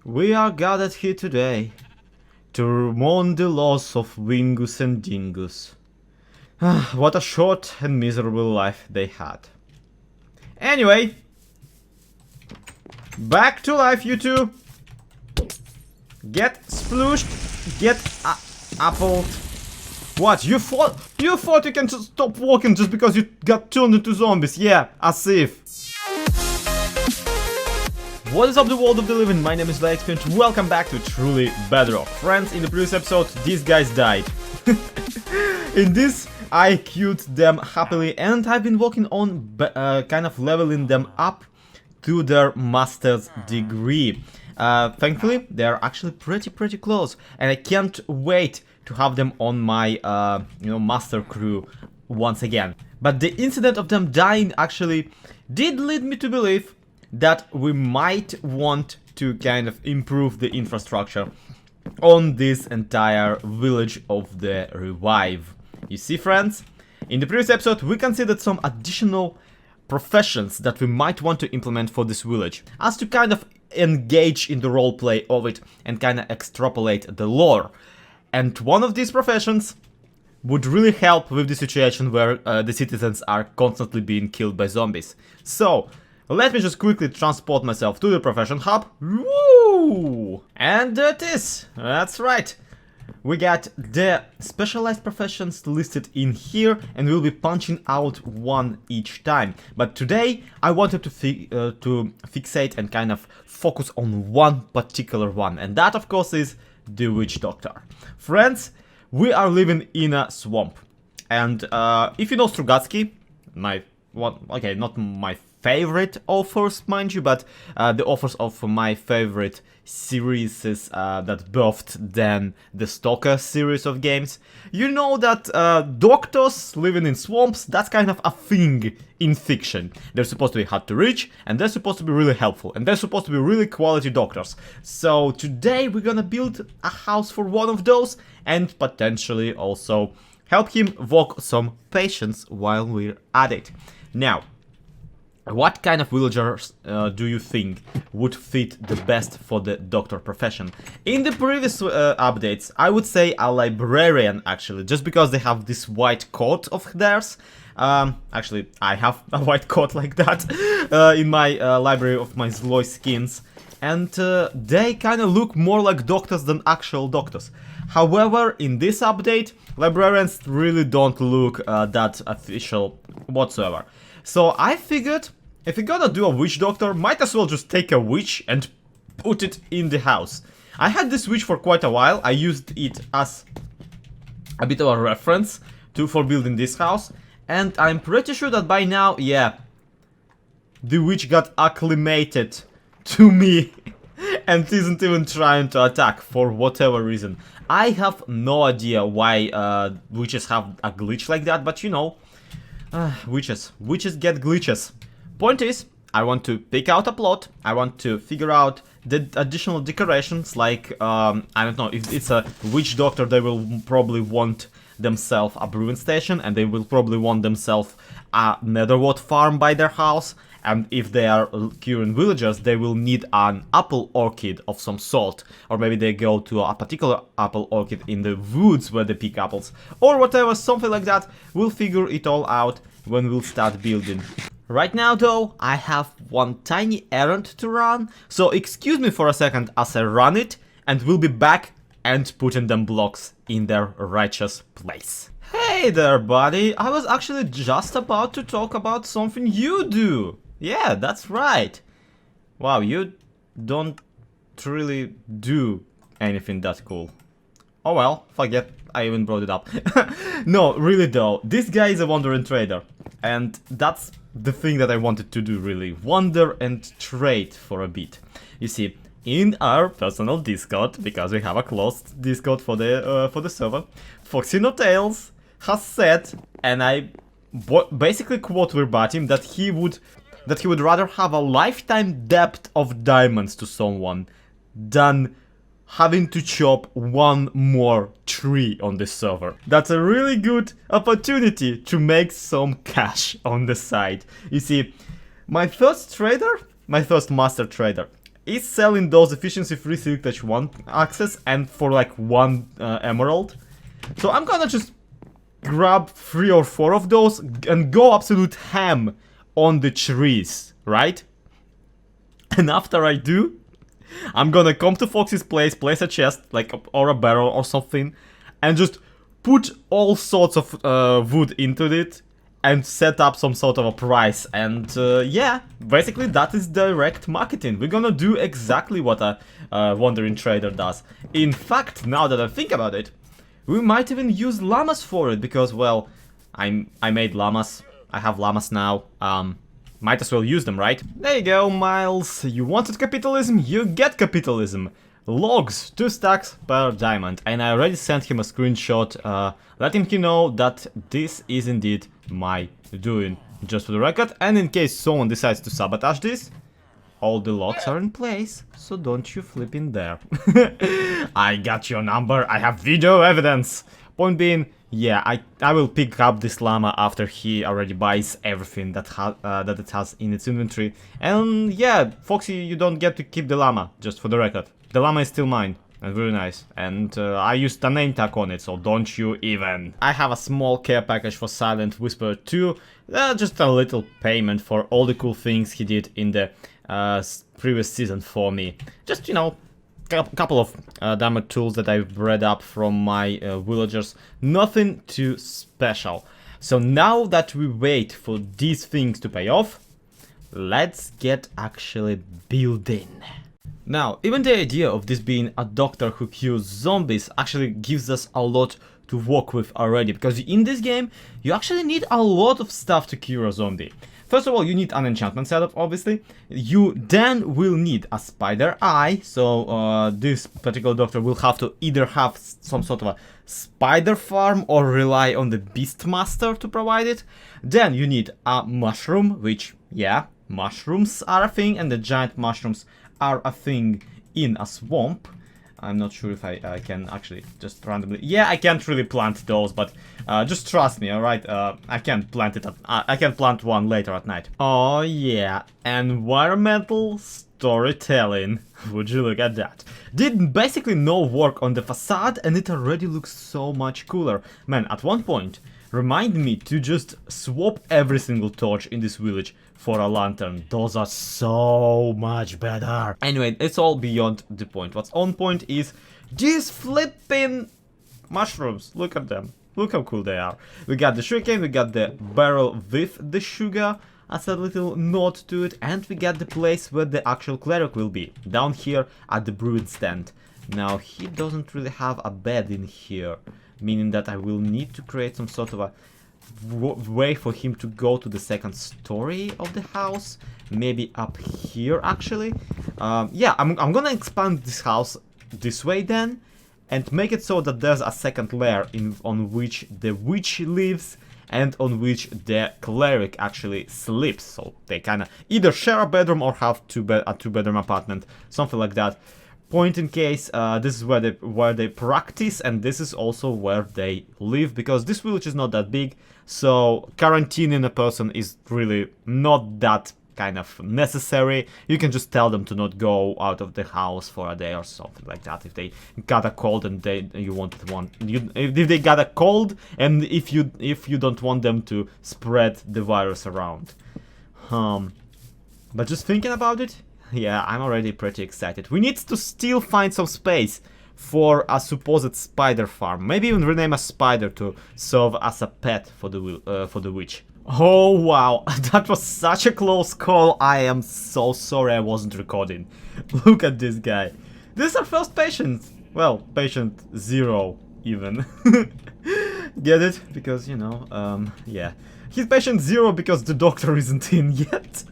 We are gathered here today to mourn the loss of Wingus and Dingus. What a short and miserable life they had. Anyway, back to life, you two. Get splooshed, get appled. What, you thought you can just stop walking just because you got turned into zombies? Yeah, as if. What is up, the world of the living? My name is Zloyxp and welcome back to Truly Bedrock. Friends, in the previous episode, these guys died. In this, I queued them happily and I've been working on kind of leveling them up to their master's degree. Thankfully, they're actually pretty close, and I can't wait to have them on my master crew once again. But the incident of them dying actually did lead me to believe that we might want to kind of improve the infrastructure on this entire village of the Revive. You see, friends, in the previous episode we considered some additional professions that we might want to implement for this village, as to kind of engage in the roleplay of it and kind of extrapolate the lore. And one of these professions would really help with the situation where the citizens are constantly being killed by zombies. So let me just quickly transport myself to the profession hub. Woo! And there it is. That's right. We got the specialized professions listed in here, and we'll be punching out one each time. But today I wanted to fixate and kind of focus on one particular one, and that of course is the witch doctor. Friends, we are living in a swamp, and if you know Strugatsky, not my favorite authors, mind you, but the authors of my favorite series that birthed then the Stalker series of games, you know that doctors living in swamps, that's kind of a thing in fiction. They're supposed to be hard to reach, and they're supposed to be really helpful, and they're supposed to be really quality doctors. So today we're gonna build a house for one of those, and potentially also help him work some patience while we're at it. Now, what kind of villagers do you think would fit the best for the doctor profession? In the previous updates, I would say a librarian, actually, just because they have this white coat of theirs. Actually, I have a white coat like that in my library of my Zloyxp skins, and they kind of look more like doctors than actual doctors. However, in this update, librarians really don't look that official whatsoever. So I figured, if you're gonna do a witch doctor, might as well just take a witch and put it in the house. I had this witch for quite a while. I used it as a bit of a reference for building this house, and I'm pretty sure that by now, yeah, the witch got acclimated to me and isn't even trying to attack for whatever reason. I have no idea why witches have a glitch like that, but you know, witches get glitches. Point is, I want to pick out a plot. I want to figure out the additional decorations, like I don't know, if it's a witch doctor, they will probably want themselves a brewing station, and they will probably want themselves a netherwort farm by their house. And if they are curing villagers, they will need an apple orchid of some sort. Or maybe they go to a particular apple orchid in the woods where they pick apples. Or whatever, something like that. We'll figure it all out when we'll start building. Right now though, I have one tiny errand to run. So excuse me for a second as I run it, and we'll be back and putting them blocks in their righteous place. Hey there, buddy. I was actually just about to talk about something you do. Yeah, that's right. Wow, you don't really do anything that cool. Oh well, forget I even brought it up. No, really though, this guy is a wandering trader. And that's the thing that I wanted to do, really. Wander and trade for a bit. You see, in our personal Discord, because we have a closed Discord for the server, FoxyNoTail has said, and I basically quote verbatim, that he would rather have a lifetime debt of diamonds to someone than having to chop one more tree on this server. That's a really good opportunity to make some cash on the side. You see, my first master trader, is selling those efficiency free Silk Touch 1 access and for like 1 emerald. So I'm gonna just grab 3 or 4 of those and go absolute ham on the trees, right? And after I do, I'm gonna come to Foxy's place a chest, like, or a barrel or something, and just put all sorts of wood into it and set up some sort of a price. And yeah, basically that is direct marketing. We're gonna do exactly what a wandering trader does. In fact, now that I think about it, we might even use llamas for it, because, well, I made llamas. I have llamas now. Might as well use them, right? There you go, Miles. You wanted capitalism? You get capitalism. Logs, 2 stacks per diamond. And I already sent him a screenshot, letting him know that this is indeed my doing. Just for the record, and in case someone decides to sabotage this, all the logs are in place, so don't you flip in there. I got your number, I have video evidence. Point being, yeah, I will pick up this llama after he already buys everything that it has in its inventory. And yeah, Foxy, you don't get to keep the llama, just for the record. The llama is still mine, and very nice. And I used a name tag on it, so don't you even. I have a small care package for Silent Whisperer 2, just a little payment for all the cool things he did in the previous season for me. Just, you know, a couple of damage tools that I've bred up from my villagers. Nothing too special. So now that we wait for these things to pay off, let's get actually building. Now, even the idea of this being a doctor who cures zombies actually gives us a lot to work with already, because in this game you actually need a lot of stuff to cure a zombie. First of all, you need an enchantment setup, obviously. You then will need a spider eye, so this particular doctor will have to either have some sort of a spider farm or rely on the Beastmaster to provide it. Then you need a mushroom, which, yeah, mushrooms are a thing, and the giant mushrooms are a thing in a swamp. I'm not sure if I can actually just randomly... Yeah, I can't really plant those, but just trust me, alright? I can plant it I can plant one later at night. Oh yeah, environmental storytelling. Would you look at that? Did basically no work on the facade, and it already looks so much cooler. Man, at one point, remind me to just swap every single torch in this village for a lantern. Those are so much better. Anyway, it's all beyond the point. What's on point is these flipping mushrooms. Look at them. Look how cool they are. We got the sugarcane, we got the barrel with the sugar as a little nod to it, and we got the place where the actual cleric will be, down here at the brewing stand. Now, he doesn't really have a bed in here, meaning that I will need to create some sort of a way for him to go to the second story of the house, maybe up here actually. Yeah, I'm gonna expand this house this way then, and make it so that there's a second layer on which the witch lives and on which the cleric actually sleeps. So they kind of either share a bedroom or have a two-bedroom apartment, something like that. Point in case, this is where they practice, and this is also where they live, because this village is not that big, so quarantining a person is really not that kind of necessary. You can just tell them to not go out of the house for a day or something like that if they got a cold and if they got a cold, and if you don't want them to spread the virus around. But just thinking about it, yeah, I'm already pretty excited. We need to still find some space for a supposed spider farm. Maybe even rename a spider to serve as a pet for the witch. Oh wow, that was such a close call. I am so sorry I wasn't recording. Look at this guy. This is our first patient. Well, patient 0 even. Get it? Because, you know, yeah. He's patient 0 because the doctor isn't in yet.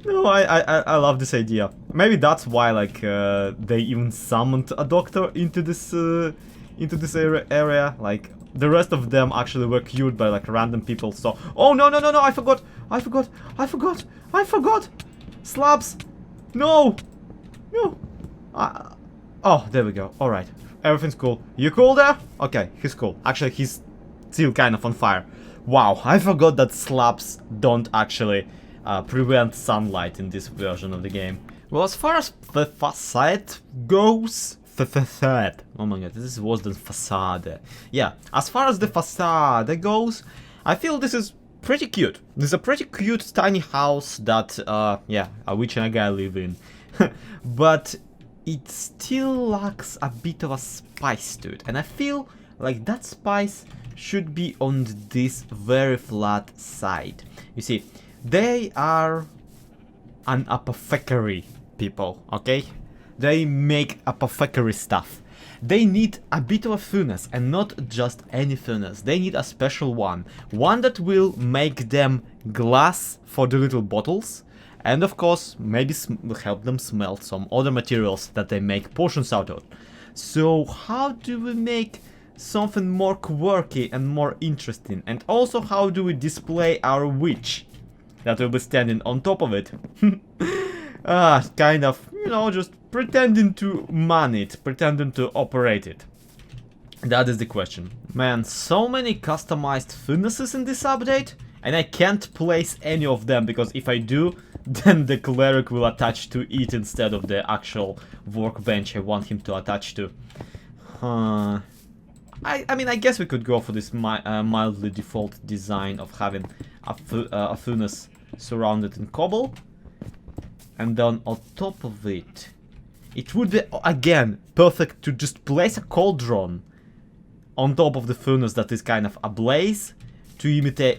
No, I love this idea. Maybe that's why, like, they even summoned a doctor into this area. Like, the rest of them actually were cured by, like, random people. So, oh no, I forgot. Slabs. No. Oh, there we go. All right, everything's cool. You cool there? Okay, he's cool. Actually, he's still kind of on fire. Wow, I forgot that slabs don't actually prevent sunlight in this version of the game. Well, as far as the facade goes, facade. Oh my god, this is worse than facade. Yeah, as far as the facade goes, I feel this is pretty cute. This is a pretty cute tiny house that, yeah, a witch and a guy live in. But it still lacks a bit of a spice to it, and I feel like that spice should be on this very flat side. You see, they are an apothecary people, okay? They make apothecary stuff. They need a bit of a furnace, and not just any furnace. They need a special one. One that will make them glass for the little bottles, and of course, maybe help them smelt some other materials that they make potions out of. So how do we make something more quirky and more interesting? And also, how do we display our witch that will be standing on top of it? Kind of, you know, just pretending to man it, pretending to operate it. That is the question. Man, so many customized furnaces in this update, and I can't place any of them, because if I do, then the cleric will attach to it instead of the actual workbench I want him to attach to. I mean, I guess we could go for this mildly default design of having a furnace surrounded in cobble. And then on top of it, it would be, again, perfect to just place a cauldron on top of the furnace that is kind of ablaze, to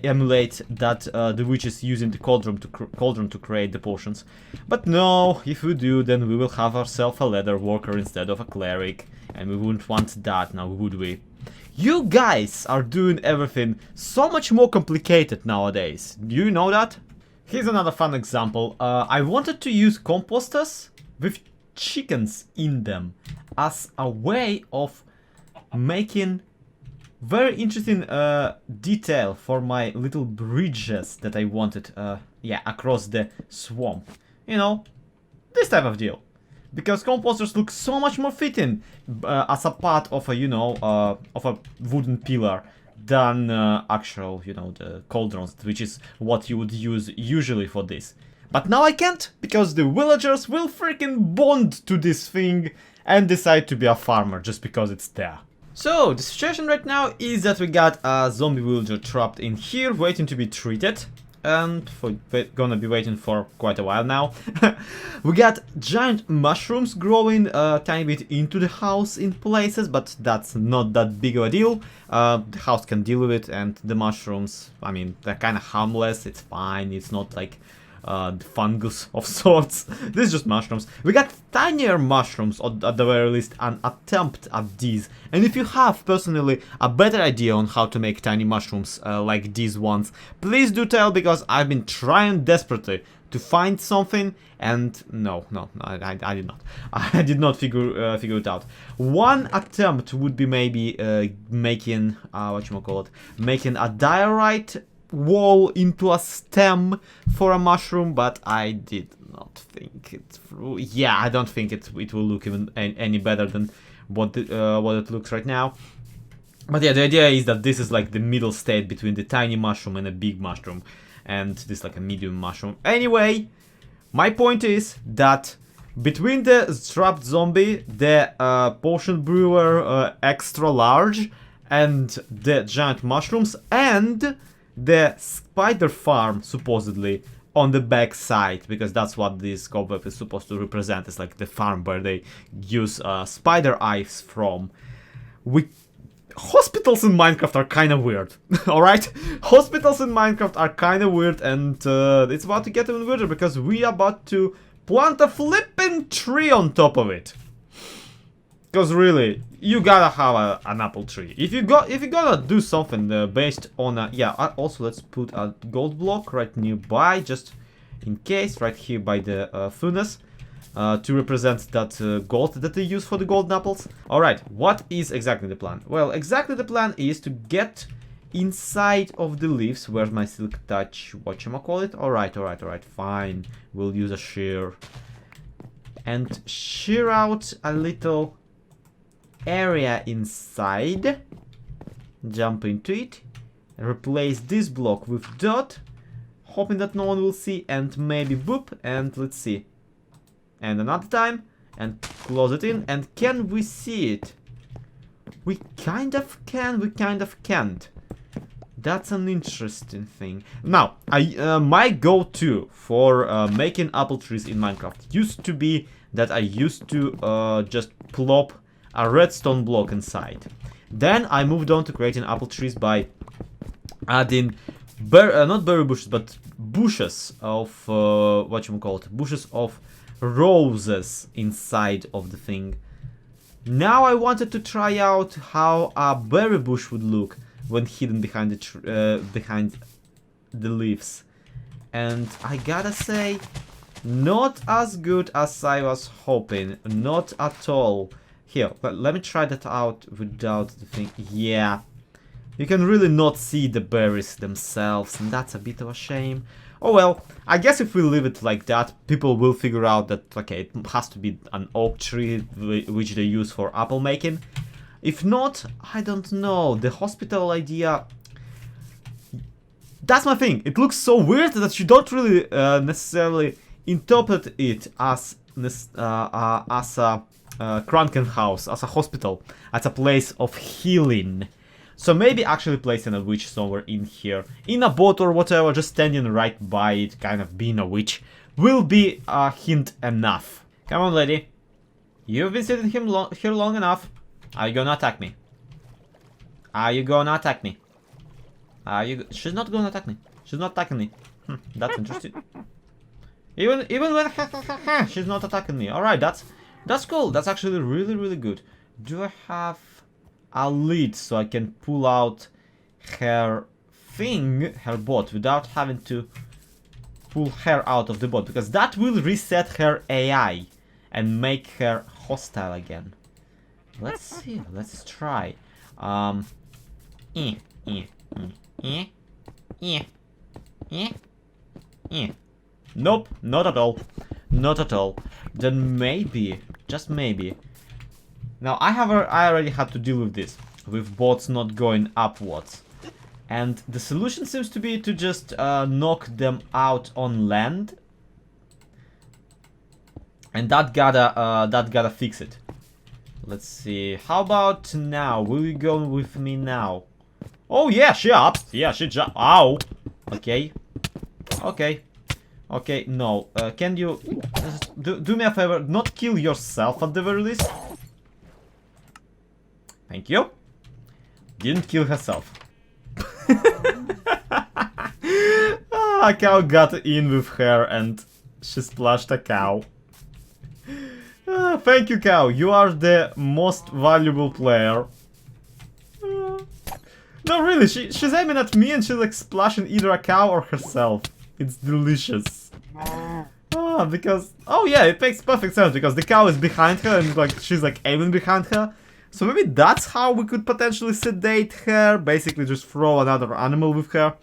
emulate that the witch is using the cauldron to create the potions. But no, if we do, then we will have ourselves a leather worker instead of a cleric, and we wouldn't want that now, would we? You guys are doing everything so much more complicated nowadays. Do you know that? Here's another fun example. I wanted to use composters with chickens in them as a way of making very interesting detail for my little bridges that I wanted, yeah, across the swamp. You know, this type of deal. Because composters look so much more fitting as a part of a, you know, of a wooden pillar than actual, you know, the cauldrons, which is what you would use usually for this. But now I can't, because the villagers will freaking bond to this thing and decide to be a farmer just because it's there. So, the situation right now is that we got a zombie villager trapped in here, waiting to be treated. And gonna be waiting for quite a while now. We got giant mushrooms growing a tiny bit into the house in places, but that's not that big of a deal. The house can deal with it, and the mushrooms, I mean, they're kind of harmless, it's fine, it's not like the fungus of sorts. This is just mushrooms. We got tinier mushrooms, or at the very least an attempt at these. And if you have personally a better idea on how to make tiny mushrooms like these ones, please do tell, because I've been trying desperately to find something, and no, I did not. I did not figure it out. One attempt would be maybe making making a diorite wall into a stem for a mushroom, but I did not think it through. Yeah, I don't think it will look even any better than what it looks right now. But yeah, the idea is that this is like the middle state between the tiny mushroom and a big mushroom, and this is like a medium mushroom. Anyway, my point is that between the trapped zombie, the potion brewer extra large, and the giant mushrooms, and the spider farm, supposedly, on the back side, because that's what this cobweb is supposed to represent. It's like the farm where they use spider eyes from. Hospitals in Minecraft are kind of weird, alright? Hospitals in Minecraft are kind of weird, and it's about to get even weirder, because we are about to plant a flipping tree on top of it. Because really, you gotta have an apple tree. If you're gonna do something based on a... Yeah, also let's put a gold block right nearby, just in case, right here by the furnace, to represent that gold that they use for the golden apples. Alright, what is exactly the plan? Well, exactly the plan is to get inside of the leaves. Where's my silk touch? Whatchamacallit? Alright, fine. We'll use a shear. And shear out a little area inside, jump into it, replace this block with dirt, hoping that no one will see, and maybe boop, and let's see. and another time, and close it in. And can we see it? We kind of can, we kind of can't. That's an interesting thing. Now, my go-to for making apple trees in Minecraft used to be that I used to just plop a redstone block inside. Then I moved on to creating apple trees by adding not berry bushes, but bushes of bushes of roses inside of the thing. Now I wanted to try out how a berry bush would look when hidden behind the leaves, and I gotta say, not as good as I was hoping. Not at all. Here, let me try that out without the thing. Yeah, you can really not see the berries themselves, and that's a bit of a shame. Oh well, I guess if we leave it like that, people will figure out that, okay, it has to be an oak tree which they use for apple making. If not, I don't know. The hospital idea, that's my thing. It looks so weird that you don't really necessarily interpret it as a Krankenhaus, as a hospital, as a place of healing. So maybe actually placing a witch somewhere in here, in a boat or whatever, just standing right by it, kind of being a witch, will be a hint enough. Come on, lady. You've been sitting here long enough. Are you gonna attack me? Are you gonna attack me? She's not gonna attack me. She's not attacking me. That's interesting. Even when she's not attacking me. Alright, that's cool. That's actually really, really good. Do I have a lead so I can pull out her thing, her bot, without having to pull her out of the bot? Because that will reset her AI and make her hostile again. Let's see. Let's try. Nope, not at all. Not at all. Then maybe, just maybe. Now I already had to deal with this, with bots not going upwards, and the solution seems to be to just knock them out on land, and that gotta fix it. Let's see. How about now? Will you go with me now? Oh yeah, she up. Yeah, she jump. Ow. Okay. Okay. Okay. No. Can you do me a favor? Not kill yourself at the very least. Thank you. Didn't kill herself. A cow got in with her and she splashed a cow. Thank you, cow. You are the most valuable player. No, really, she's aiming at me and she's like splashing either a cow or herself. It's delicious. Because... Oh yeah, it makes perfect sense because the cow is behind her and like she's like aiming behind her. So maybe that's how we could potentially sedate her. Basically just throw another animal with her.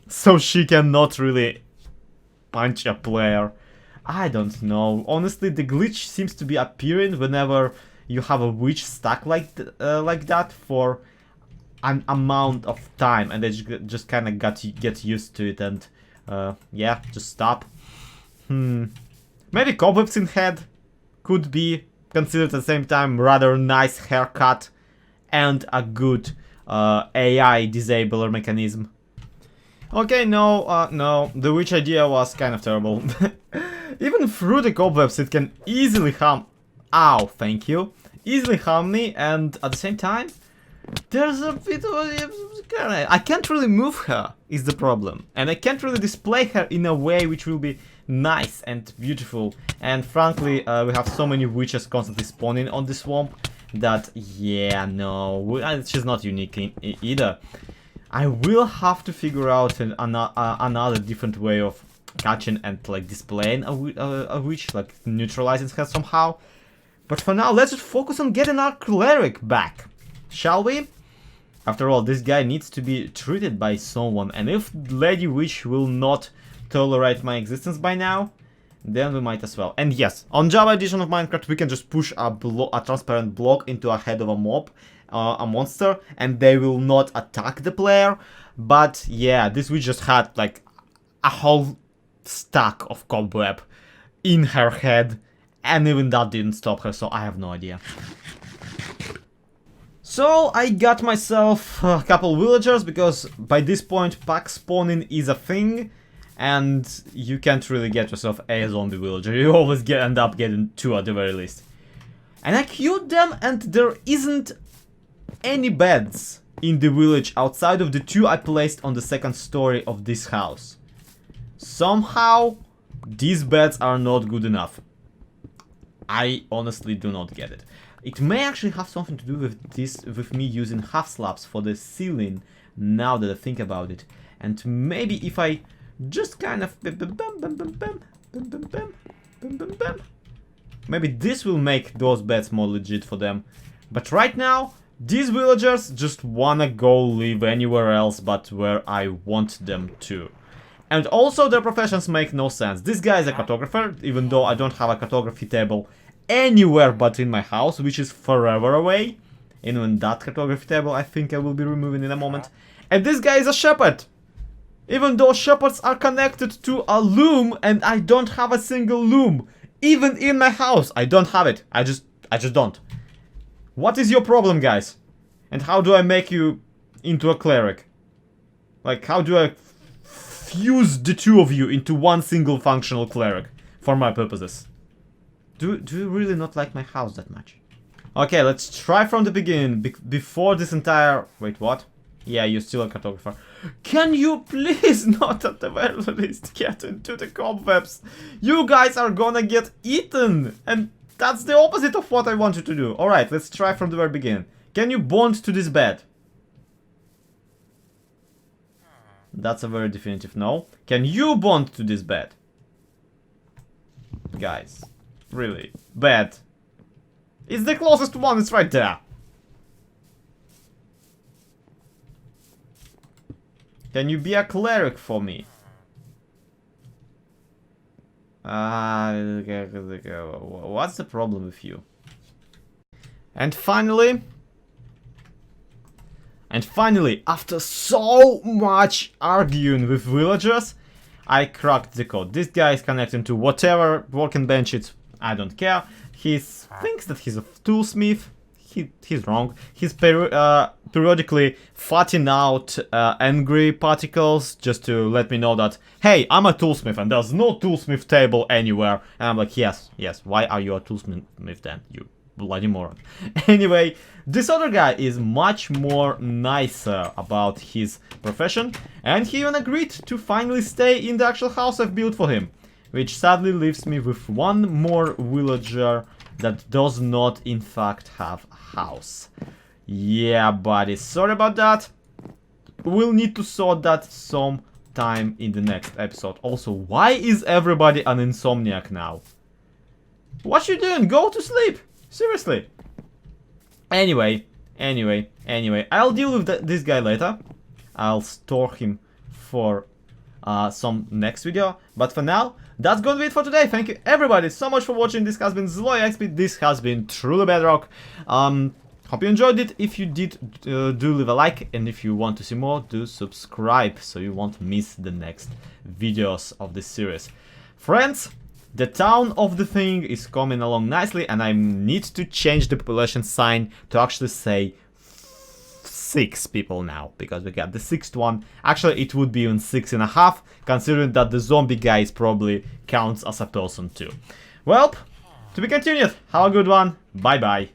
So she cannot really punch a player. I don't know. Honestly, the glitch seems to be appearing whenever you have a witch stuck like that for an amount of time, and they just kind of get used to it, and yeah, just stop. Maybe cobwebs in head could be considered at the same time rather nice haircut and a good AI disabler mechanism. Okay, no, the witch idea was kind of terrible. Even through the cobwebs it can easily harm... Ow, thank you. Easily harm me, and at the same time, there's a bit of a... I can't really move her, is the problem. And I can't really display her in a way which will be nice and beautiful. And frankly, we have so many witches constantly spawning on the swamp that, yeah, no, she's not unique either. I will have to figure out another different way of catching and like displaying a witch, like neutralizing her somehow. But for now, let's just focus on getting our cleric back, shall we? After all, this guy needs to be treated by someone, and if Lady Witch will not tolerate my existence by now, then we might as well. And yes, on Java edition of Minecraft, we can just push a transparent block into a head of a mob, a monster, and they will not attack the player. But yeah, this witch just had like a whole stack of cobweb in her head, and even that didn't stop her, so I have no idea. So I got myself a couple villagers, because by this point pack spawning is a thing, and you can't really get yourself a zombie villager. You always end up getting 2 at the very least. And I queued them, and there isn't any beds in the village outside of the 2 I placed on the 2nd story of this house. Somehow these beds are not good enough. I honestly do not get it. It may actually have something to do with me using half slabs for the ceiling, now that I think about it. And maybe if I just kind of maybe this will make those beds more legit for them. But right now, these villagers just wanna go live anywhere else but where I want them to. And also their professions make no sense. This guy is a cartographer, even though I don't have a cartography table anywhere but in my house, which is forever away. And when that cartography table I think I will be removing in a moment. And this guy is a shepherd, even though shepherds are connected to a loom, and I don't have a single loom. Even in my house I don't have it. I just don't. What is your problem, guys? And how do I make you into a cleric? Like, how do I fuse the 2 of you into one single functional cleric for my purposes? Do you really not like my house that much? Okay, let's try from the beginning, before this entire... Wait, what? Yeah, you're still a cartographer. Can you please not at the very least get into the cobwebs? You guys are gonna get eaten! And that's the opposite of what I want you to do. Alright, let's try from the very beginning. Can you bond to this bed? That's a very definitive no. Can you bond to this bed? Guys, really, bed. It's the closest one, it's right there. Can you be a cleric for me? What's the problem with you? And finally, after so much arguing with villagers, I cracked the code. This guy is connecting to whatever working bench it's, I don't care. He thinks that he's a toolsmith. He's wrong. He's periodically farting out angry particles just to let me know that, hey, I'm a toolsmith and there's no toolsmith table anywhere. And I'm like, yes, why are you a toolsmith then, you bloody moron? Anyway, this other guy is much more nicer about his profession, and he even agreed to finally stay in the actual house I've built for him, which sadly leaves me with 1 more villager that does not in fact have a house. Yeah, buddy, sorry about that. We'll need to sort that sometime in the next episode. Also, why is everybody an insomniac now? What you doing? Go to sleep! Seriously. Anyway, I'll deal with this guy later. I'll store him for some next video. But for now, that's gonna be it for today. Thank you everybody so much for watching. This has been Zloyxp. This has been Truly Bedrock. Hope you enjoyed it. If you did, do leave a like, and if you want to see more, do subscribe so you won't miss the next videos of this series. Friends, the town of the thing is coming along nicely, and I need to change the population sign to actually say 6 people now, because we got the 6th one. Actually, it would be even 6.5, considering that the zombie guy probably counts as a person too. Well, to be continued. Have a good one. Bye bye.